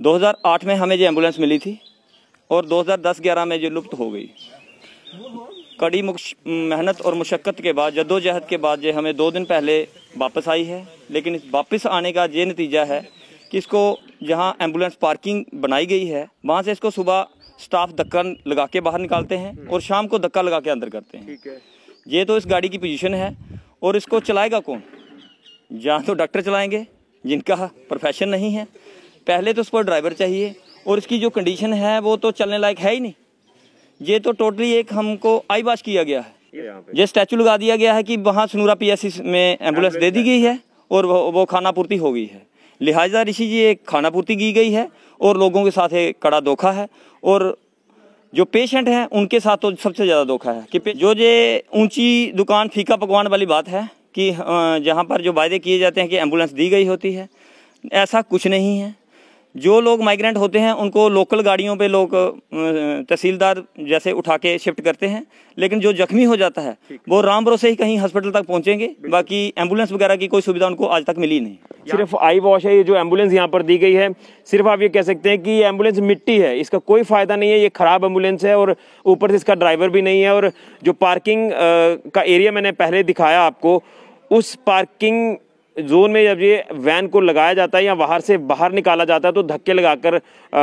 2008 में हमें जो एम्बुलेंस मिली थी और 2010-11 में जो लुप्त हो गई। कड़ी मेहनत और मुशक्क़त के बाद, जद्दोजहद के बाद जो हमें 2 दिन पहले वापस आई है। लेकिन इस वापस आने का ये नतीजा है कि इसको जहां एम्बुलेंस पार्किंग बनाई गई है वहां से इसको सुबह स्टाफ धक्का लगा के बाहर निकालते हैं और शाम को धक्का लगा के अंदर करते हैं। ठीक है। ये तो इस गाड़ी की पोजीशन है। और इसको चलाएगा कौन? जहाँ तो डॉक्टर चलाएंगे जिनका प्रोफेशन नहीं है। पहले तो उस पर ड्राइवर चाहिए और इसकी जो कंडीशन है वो तो चलने लायक है ही नहीं। ये तो टोटली एक हमको आईबाश किया गया है। ये स्टैचू लगा दिया गया है कि वहाँ सनूरा PSC में एम्बुलेंस दे दी गई है और वो खानापूर्ति हो गई है। लिहाजा ऋषि जी एक खानापूर्ति की गई है और लोगों के साथ एक कड़ा धोखा है। और जो पेशेंट हैं उनके साथ तो सबसे ज़्यादा धोखा है कि जो ये ऊंची दुकान फीका पकवान वाली बात है कि जहाँ पर जो वायदे किए जाते हैं कि एम्बुलेंस दी गई होती है, ऐसा कुछ नहीं है। जो लोग माइग्रेंट होते हैं उनको लोकल गाड़ियों पे लोग तहसीलदार जैसे उठा के शिफ्ट करते हैं, लेकिन जो जख्मी हो जाता है वो राम भरोसे ही कहीं हॉस्पिटल तक पहुंचेंगे। बाकी एम्बुलेंस वगैरह की कोई सुविधा उनको आज तक मिली नहीं। सिर्फ आई वॉश है ये जो एम्बुलेंस यहाँ पर दी गई है। सिर्फ आप ये कह सकते हैं कि ये एम्बुलेंस मिट्टी है, इसका कोई फायदा नहीं है। ये खराब एम्बुलेंस है और ऊपर से इसका ड्राइवर भी नहीं है। और जो पार्किंग का एरिया मैंने पहले दिखाया आपको, उस पार्किंग जोन में जब ये वैन को लगाया जाता है या बाहर से बाहर निकाला जाता है तो धक्के लगाकर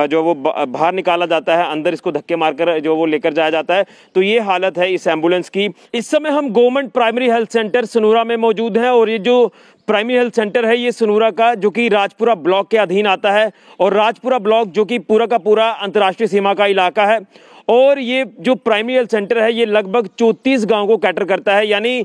जो वो बाहर निकाला जाता है, अंदर इसको धक्के मारकर जो वो लेकर जाया जाता है। तो ये हालत है इस एम्बुलेंस की। इस समय हम गवर्नमेंट प्राइमरी हेल्थ सेंटर सनूरा में मौजूद हैं और ये जो प्राइमरी हेल्थ सेंटर है ये सनूरा का, जो कि राजपुरा ब्लॉक के अधीन आता है। और राजपुरा ब्लॉक जो कि पूरा का पूरा अंतर्राष्ट्रीय सीमा का इलाका है। और ये जो प्राइमरी हेल्थ सेंटर है ये लगभग 34 गाँव को कैटर करता है। यानी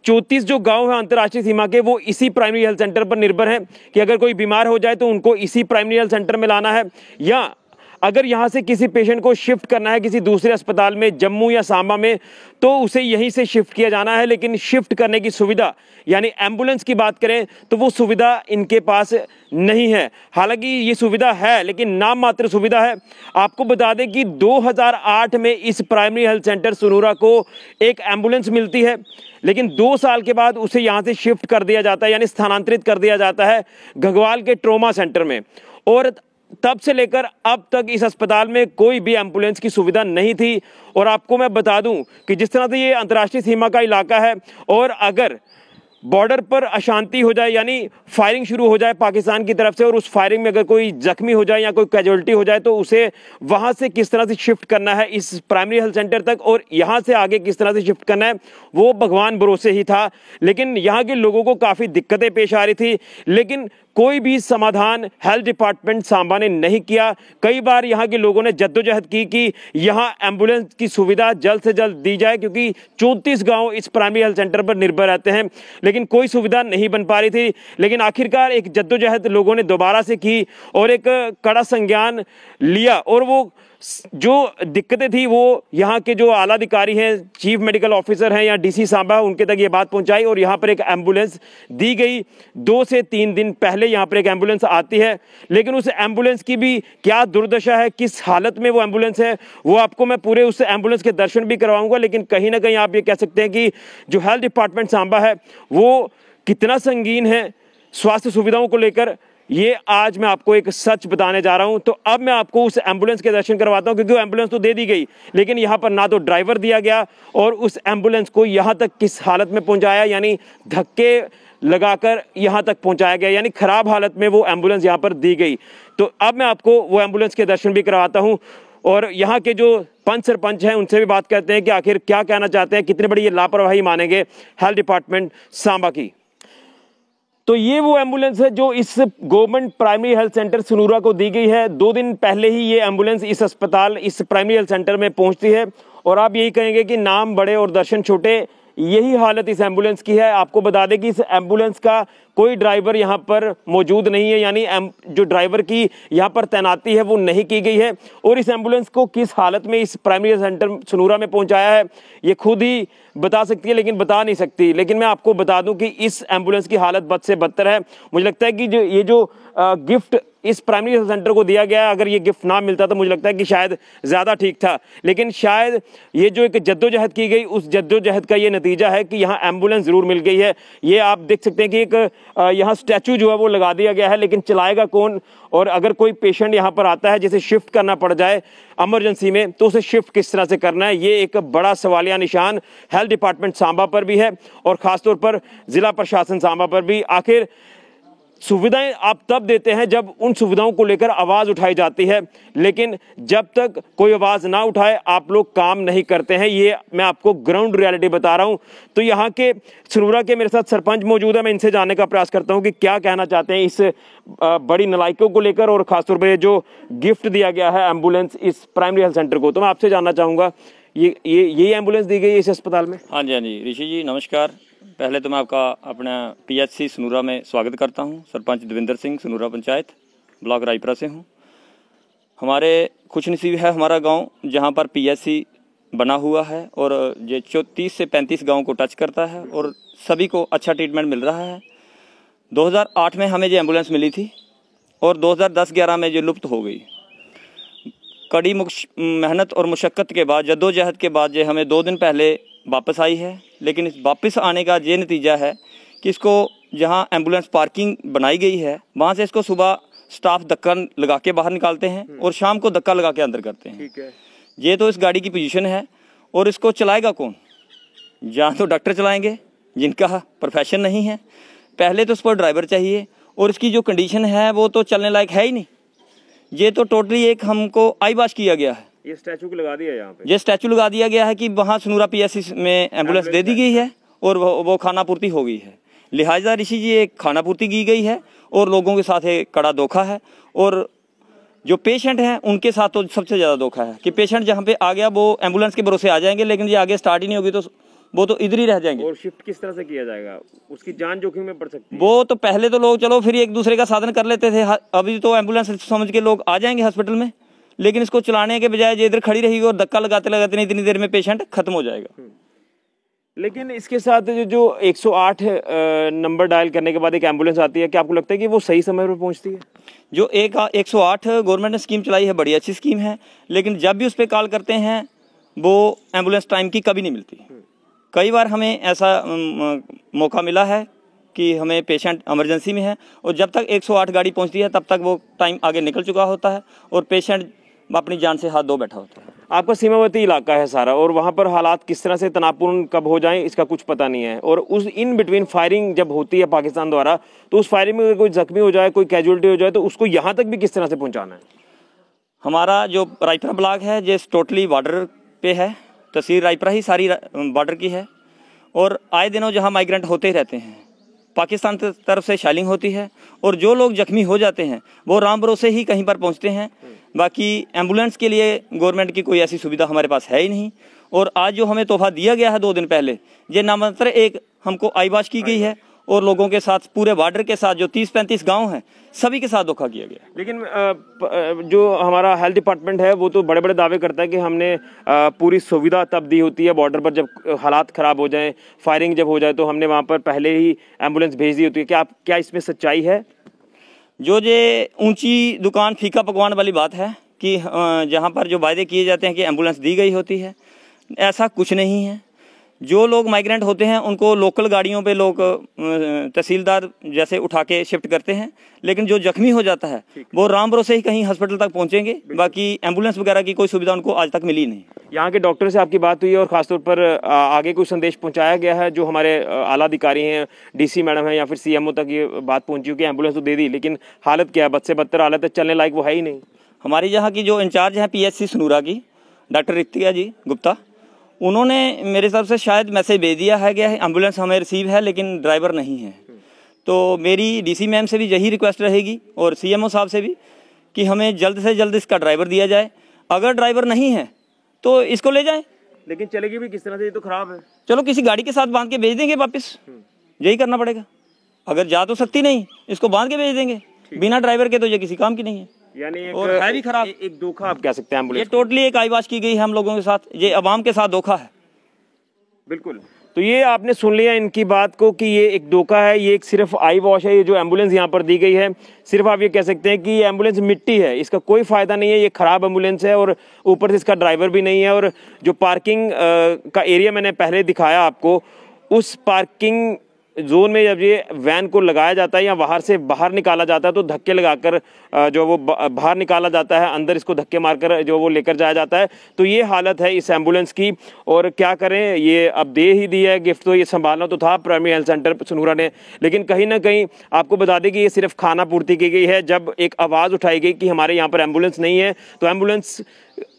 34 जो गांव है अंतर्राष्ट्रीय सीमा के, वो इसी प्राइमरी हेल्थ सेंटर पर निर्भर है कि अगर कोई बीमार हो जाए तो उनको इसी प्राइमरी हेल्थ सेंटर में लाना है, या अगर यहां से किसी पेशेंट को शिफ्ट करना है किसी दूसरे अस्पताल में, जम्मू या सांबा में, तो उसे यहीं से शिफ्ट किया जाना है। लेकिन शिफ्ट करने की सुविधा यानी एम्बुलेंस की बात करें तो वो सुविधा इनके पास नहीं है। हालांकि ये सुविधा है लेकिन नाम मात्र सुविधा है। आपको बता दें कि 2008 में इस प्राइमरी हेल्थ सेंटर सनूरा को एक एम्बुलेंस मिलती है, लेकिन 2 साल के बाद उसे यहाँ से शिफ्ट कर दिया जाता है, यानी स्थानांतरित कर दिया जाता है घगवाल के ट्रोमा सेंटर में। और तब से लेकर अब तक इस अस्पताल में कोई भी एम्बुलेंस की सुविधा नहीं थी। और आपको मैं बता दूं कि जिस तरह से ये अंतर्राष्ट्रीय सीमा का इलाका है और अगर बॉर्डर पर अशांति हो जाए यानी फायरिंग शुरू हो जाए पाकिस्तान की तरफ से और उस फायरिंग में अगर कोई जख्मी हो जाए या कोई कैजुअलिटी हो जाए तो उसे वहां से किस तरह से शिफ्ट करना है इस प्राइमरी हेल्थ सेंटर तक और यहां से आगे किस तरह से शिफ्ट करना है वो भगवान भरोसे ही था। लेकिन यहां के लोगों को काफ़ी दिक्कतें पेश आ रही थी, लेकिन कोई भी समाधान हेल्थ डिपार्टमेंट सांबा ने नहीं किया। कई बार यहाँ के लोगों ने जद्दोजहद की कि यहाँ एम्बुलेंस की सुविधा जल्द से जल्द दी जाए, क्योंकि 34 गांव इस प्राइमरी हेल्थ सेंटर पर निर्भर रहते हैं, लेकिन कोई सुविधा नहीं बन पा रही थी। लेकिन आखिरकार एक जद्दोजहद लोगों ने दोबारा से की और एक कड़ा संज्ञान लिया और वो जो दिक्कतें थी वो यहाँ के जो आला अधिकारी हैं, चीफ मेडिकल ऑफिसर हैं या DC सांबा, उनके तक ये बात पहुंचाई और यहाँ पर एक एम्बुलेंस दी गई। 2 से 3 दिन पहले यहाँ पर एक एम्बुलेंस आती है, लेकिन उस एम्बुलेंस की भी क्या दुर्दशा है, किस हालत में वो एम्बुलेंस है, वो आपको मैं पूरे उस एम्बुलेंस के दर्शन भी करवाऊंगा। लेकिन कहीं ना कहीं आप ये कह सकते हैं कि जो हेल्थ डिपार्टमेंट सांबा है वो कितना संगीन है स्वास्थ्य सुविधाओं को लेकर, ये आज मैं आपको एक सच बताने जा रहा हूं। तो अब मैं आपको उस एम्बुलेंस के दर्शन करवाता हूं, क्योंकि वो एम्बुलेंस तो दे दी गई लेकिन यहां पर ना तो ड्राइवर दिया गया और उस एम्बुलेंस को यहां तक किस हालत में पहुंचाया, यानी धक्के लगाकर यहां तक पहुंचाया गया, यानी खराब हालत में वो एम्बुलेंस यहां पर दी गई। तो अब मैं आपको वो एम्बुलेंस के दर्शन भी करवाता हूं और यहाँ के जो पंच सरपंच हैं उनसे भी बात करते हैं कि आखिर क्या कहना चाहते हैं, कितनी बड़ी ये लापरवाही मानेंगे हेल्थ डिपार्टमेंट सांबा की। तो ये वो एम्बुलेंस है जो इस गवर्नमेंट प्राइमरी हेल्थ सेंटर सनूरा को दी गई है। 2 दिन पहले ही ये एम्बुलेंस इस अस्पताल, इस प्राइमरी हेल्थ सेंटर में पहुंचती है और आप यही कहेंगे कि नाम बड़े और दर्शन छोटे, यही हालत इस एम्बुलेंस की है। आपको बता दें कि इस एम्बुलेंस का कोई ड्राइवर यहाँ पर मौजूद नहीं है, यानी जो ड्राइवर की यहाँ पर तैनाती है वो नहीं की गई है। और इस एम्बुलेंस को किस हालत में इस प्राइमरी सेंटर सनूरा में पहुँचाया है ये खुद ही बता सकती है, लेकिन बता नहीं सकती। लेकिन मैं आपको बता दूं कि इस एम्बुलेंस की हालत बद से बदतर है। मुझे लगता है कि ये जो गिफ्ट इस प्राइमरी हेल्थ सेंटर को दिया गया। अगर ये गिफ्ट ना मिलता तो मुझे लगता है कि शायद ज़्यादा ठीक था, लेकिन शायद ये जो एक जद्दोजहद की गई उस जद्दोजहद का ये नतीजा है कि यहाँ एम्बुलेंस ज़रूर मिल गई है। ये आप देख सकते हैं कि एक यहाँ स्टैचू जो है वो लगा दिया गया है, लेकिन चलाएगा कौन? और अगर कोई पेशेंट यहाँ पर आता है जिसे शिफ्ट करना पड़ जाए इमरजेंसी में, तो उसे शिफ्ट किस तरह से करना है, ये एक बड़ा सवालिया निशान हेल्थ डिपार्टमेंट सांबा पर भी है और ख़ासतौर पर ज़िला प्रशासन सांबा पर भी। आखिर सुविधाएं आप तब देते हैं जब उन सुविधाओं को लेकर आवाज़ उठाई जाती है, लेकिन जब तक कोई आवाज़ ना उठाए आप लोग काम नहीं करते हैं। ये मैं आपको ग्राउंड रियलिटी बता रहा हूं। तो यहाँ के सनूरा के मेरे साथ सरपंच मौजूद है, मैं इनसे जानने का प्रयास करता हूं कि क्या कहना चाहते हैं इस बड़ी नलायकों को लेकर और ख़ासतौर पर जो गिफ्ट दिया गया है एम्बुलेंस इस प्राइमरी हेल्थ सेंटर को। तो मैं आपसे जानना चाहूँगा, ये एम्बुलेंस दी गई है इस अस्पताल में? हाँ जी ऋषि जी नमस्कार। पहले तो मैं आपका अपना PHC सनूरा में स्वागत करता हूं। सरपंच देवेंद्र सिंह, सनूरा पंचायत, ब्लॉक रायपुरा से हूं। हमारे खुशनसीब है हमारा गांव जहां पर PHC बना हुआ है और ये 30 से 35 गांव को टच करता है और सभी को अच्छा ट्रीटमेंट मिल रहा है। 2008 में हमें जो एम्बुलेंस मिली थी और 2010-11 में जो लुप्त हो गई। कड़ी मेहनत और मुशक्क़त के बाद, जद्दोजहद के बाद जो हमें 2 दिन पहले वापस आई है, लेकिन इस वापस आने का ये नतीजा है कि इसको जहां एम्बुलेंस पार्किंग बनाई गई है वहां से इसको सुबह स्टाफ धक्का लगा के बाहर निकालते हैं और शाम को धक्का लगा के अंदर करते हैं। ठीक है। ये तो इस गाड़ी की पोजीशन है और इसको चलाएगा कौन? जहाँ तो डॉक्टर चलाएंगे जिनका प्रोफेशन नहीं है। पहले तो इस पर ड्राइवर चाहिए और इसकी जो कंडीशन है वो तो चलने लायक है ही नहीं। ये तो टोटली एक हमको आईबाश किया गया है। ये स्टैचू को लगा दिया है यहाँ पे, ये स्टैचू लगा दिया गया है कि वहाँ सनूरा PHC में एम्बुलेंस दे दी गई है और वो खानापूर्ति हो गई है। लिहाजा ऋषि जी एक खानापूर्ति की गई है और लोगों के साथ एक कड़ा धोखा है और जो पेशेंट हैं उनके साथ तो सबसे ज़्यादा धोखा है कि पेशेंट जहाँ पे आ गया वो एम्बुलेंस के भरोसे आ जाएंगे, लेकिन ये आगे स्टार्ट ही नहीं होगी तो वो तो इधर ही रह जाएंगे। और शिफ्ट किस तरह से किया जाएगा? उसकी जान जोखिम में पड़ सकती है। वो तो पहले तो लोग चलो फिर एक दूसरे का साधन कर लेते थे, अभी तो एम्बुलेंस समझ के लोग आ जाएंगे हॉस्पिटल में, लेकिन इसको चलाने के बजाय ये इधर खड़ी रहेगी और धक्का लगाते लगाते नहीं इतनी देर में पेशेंट खत्म हो जाएगा। लेकिन इसके साथ जो 108 नंबर डायल करने के बाद एक एम्बुलेंस आती है, क्या आपको लगता है कि वो सही समय पर पहुंचती है? जो 108 गवर्नमेंट ने स्कीम चलाई है, बड़ी अच्छी स्कीम है, लेकिन जब भी उस पर कॉल करते हैं वो एम्बुलेंस टाइम की कभी नहीं मिलती। कई बार हमें ऐसा मौका मिला है कि हमें पेशेंट इमरजेंसी में है और जब तक 108 गाड़ी पहुंचती है तब तक वो टाइम आगे निकल चुका होता है और पेशेंट अपनी जान से हाथ धो बैठा होता है। आपका सीमावर्ती इलाका है सारा और वहाँ पर हालात किस तरह से तनावपूर्ण कब हो जाएं इसका कुछ पता नहीं है। और उस इन बिटवीन फायरिंग जब होती है पाकिस्तान द्वारा, तो उस फायरिंग में कोई जख्मी हो जाए, कोई कैजुअलिटी हो जाए, तो उसको यहाँ तक भी किस तरह से पहुँचाना है? हमारा जो रायपुरा ब्लॉक है ये टोटली बॉर्डर पे है, तहसील रायपुरा ही सारी बॉर्डर की है और आए दिनों जहाँ माइग्रेंट होते ही रहते हैं। पाकिस्तान की तरफ से शेलिंग होती है और जो लोग जख्मी हो जाते हैं वो राम भरोसे ही कहीं पर पहुंचते हैं। बाकी एम्बुलेंस के लिए गवर्नमेंट की कोई ऐसी सुविधा हमारे पास है ही नहीं। और आज जो हमें तोहफा दिया गया है 2 दिन पहले, ये नामांतर एक हमको आईबाश की गई है और लोगों के साथ, पूरे बॉर्डर के साथ जो 30-35 गांव हैं सभी के साथ धोखा किया गया। लेकिन जो हमारा हेल्थ डिपार्टमेंट है वो तो बड़े बड़े दावे करता है कि हमने पूरी सुविधा तब दी होती है बॉर्डर पर, जब हालात ख़राब हो जाएं, फायरिंग जब हो जाए तो हमने वहाँ पर पहले ही एम्बुलेंस भेज दी होती है। क्या इसमें सच्चाई है? जो ये ऊंची दुकान फीका पकवान वाली बात है कि जहाँ पर जो वायदे किए जाते हैं कि एम्बुलेंस दी गई होती है, ऐसा कुछ नहीं है। जो लोग माइग्रेंट होते हैं उनको लोकल गाड़ियों पे लोग तहसीलदार जैसे उठा के शिफ्ट करते हैं, लेकिन जो जख्मी हो जाता है वो राम भरोसे ही कहीं हॉस्पिटल तक पहुंचेंगे। बाकी एम्बुलेंस वगैरह की कोई सुविधा उनको आज तक मिली नहीं। यहाँ के डॉक्टर से आपकी बात हुई है और खासतौर पर आगे कोई संदेश पहुंचाया गया है? जो हमारे आला अधिकारी हैं, DC मैडम हैं या फिर CMO तक ये बात पहुंची हो कि एम्बुलेंस तो दे दी, लेकिन हालत क्या है? बद से बदतर हालत है, चलने लायक वो है ही नहीं। हमारी यहाँ की जो इंचार्ज हैं PHC सनूरा की, डॉक्टर रितिका जी गुप्ता, उन्होंने मेरे हिसाब से शायद मैसेज भेज दिया है कि एम्बुलेंस हमें रिसीव है लेकिन ड्राइवर नहीं है। तो मेरी DC मैम से भी यही रिक्वेस्ट रहेगी और CMO साहब से भी कि हमें जल्द से जल्द इसका ड्राइवर दिया जाए। अगर ड्राइवर नहीं है तो इसको ले जाएं। लेकिन चलेगी भी किस तरह से? ये तो खराब है। चलो किसी गाड़ी के साथ बांध के भेज देंगे वापस, यही करना पड़ेगा। अगर जा तो सकती नहीं, इसको बांध के भेज देंगे बिना ड्राइवर के, तो ये किसी काम की नहीं है। यानी और है भी खराब, एक धोखा आप कह सकते हैं एम्बुलेंस। ये टोटली एक आईबाश की गई है हम लोगों के साथ, ये अवाम के साथ धोखा है। बिल्कुल। तो ये आपने सुन लिया इनकी बात को कि ये एक धोखा है, ये एक सिर्फ आई वॉश है। ये जो एम्बुलेंस यहाँ पर दी गई है, सिर्फ आप ये कह सकते हैं कि ये एम्बुलेंस मिट्टी है, इसका कोई फ़ायदा नहीं है, ये ख़राब एम्बुलेंस है और ऊपर से इसका ड्राइवर भी नहीं है। और जो पार्किंग का एरिया मैंने पहले दिखाया आपको, उस पार्किंग जोन में जब ये वैन को लगाया जाता है या बाहर से बाहर निकाला जाता है तो धक्के लगाकर जो वो बाहर निकाला जाता है, अंदर इसको धक्के मारकर जो वो लेकर जाया जाता है। तो ये हालत है इस एम्बुलेंस की। और क्या करें, ये अब दे ही दी है गिफ्ट, तो ये संभालना तो था प्राइमरी हेल्थ सेंटर सनूरा ने, लेकिन कहीं ना कहीं आपको बता दें कि ये सिर्फ खाना पूर्ति की गई है। जब एक आवाज़ उठाई गई कि हमारे यहाँ पर एम्बुलेंस नहीं है, तो एम्बुलेंस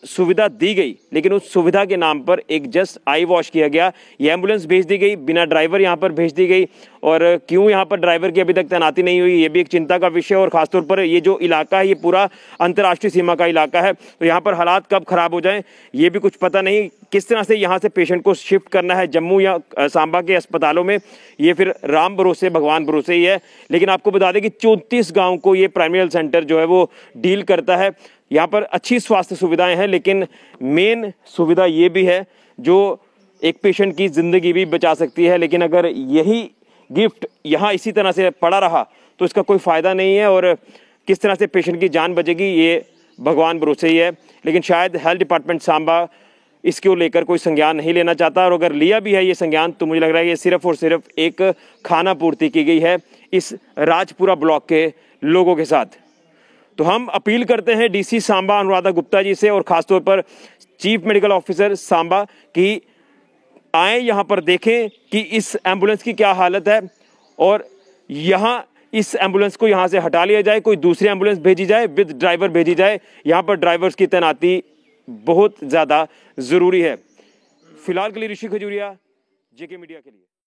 सुविधा दी गई, लेकिन उस सुविधा के नाम पर एक जस्ट आई वॉश किया गया। ये एम्बुलेंस भेज दी गई, बिना ड्राइवर यहाँ पर भेज दी गई। और क्यों यहाँ पर ड्राइवर की अभी तक तैनाती नहीं हुई, ये भी एक चिंता का विषय है। और खासतौर पर ये जो इलाका है, ये पूरा अंतर्राष्ट्रीय सीमा का इलाका है, तो यहाँ पर हालात कब खराब हो जाएं ये भी कुछ पता नहीं। किस तरह से यहाँ से पेशेंट को शिफ्ट करना है जम्मू या सांबा के अस्पतालों में, ये फिर राम भरोसे भगवान भरोसे ही है। लेकिन आपको बता दें कि 34 गाँव को ये प्राइमरी हेल्थ सेंटर जो है वो डील करता है। यहाँ पर अच्छी स्वास्थ्य सुविधाएं हैं, लेकिन मेन सुविधा ये भी है जो एक पेशेंट की ज़िंदगी भी बचा सकती है। लेकिन अगर यही गिफ्ट यहाँ इसी तरह से पड़ा रहा तो इसका कोई फ़ायदा नहीं है, और किस तरह से पेशेंट की जान बचेगी ये भगवान भरोसे ही है। लेकिन शायद हेल्थ डिपार्टमेंट सांबा इसको लेकर कोई संज्ञान नहीं लेना चाहता, और अगर लिया भी है ये संज्ञान तो मुझे लग रहा है ये सिर्फ और सिर्फ एक खाना पूर्ति की गई है इस राजपुरा ब्लॉक के लोगों के साथ। तो हम अपील करते हैं डीसी सांबा अनुराधा गुप्ता जी से, और खासतौर पर चीफ मेडिकल ऑफिसर सांबा की आए यहाँ पर देखें कि इस एम्बुलेंस की क्या हालत है, और यहाँ इस एम्बुलेंस को यहाँ से हटा लिया जाए, कोई दूसरी एम्बुलेंस भेजी जाए, विद ड्राइवर भेजी जाए। यहाँ पर ड्राइवर्स की तैनाती बहुत ज़्यादा ज़रूरी है। फिलहाल के लिए ऋषि खजूरिया, जेके मीडिया के लिए।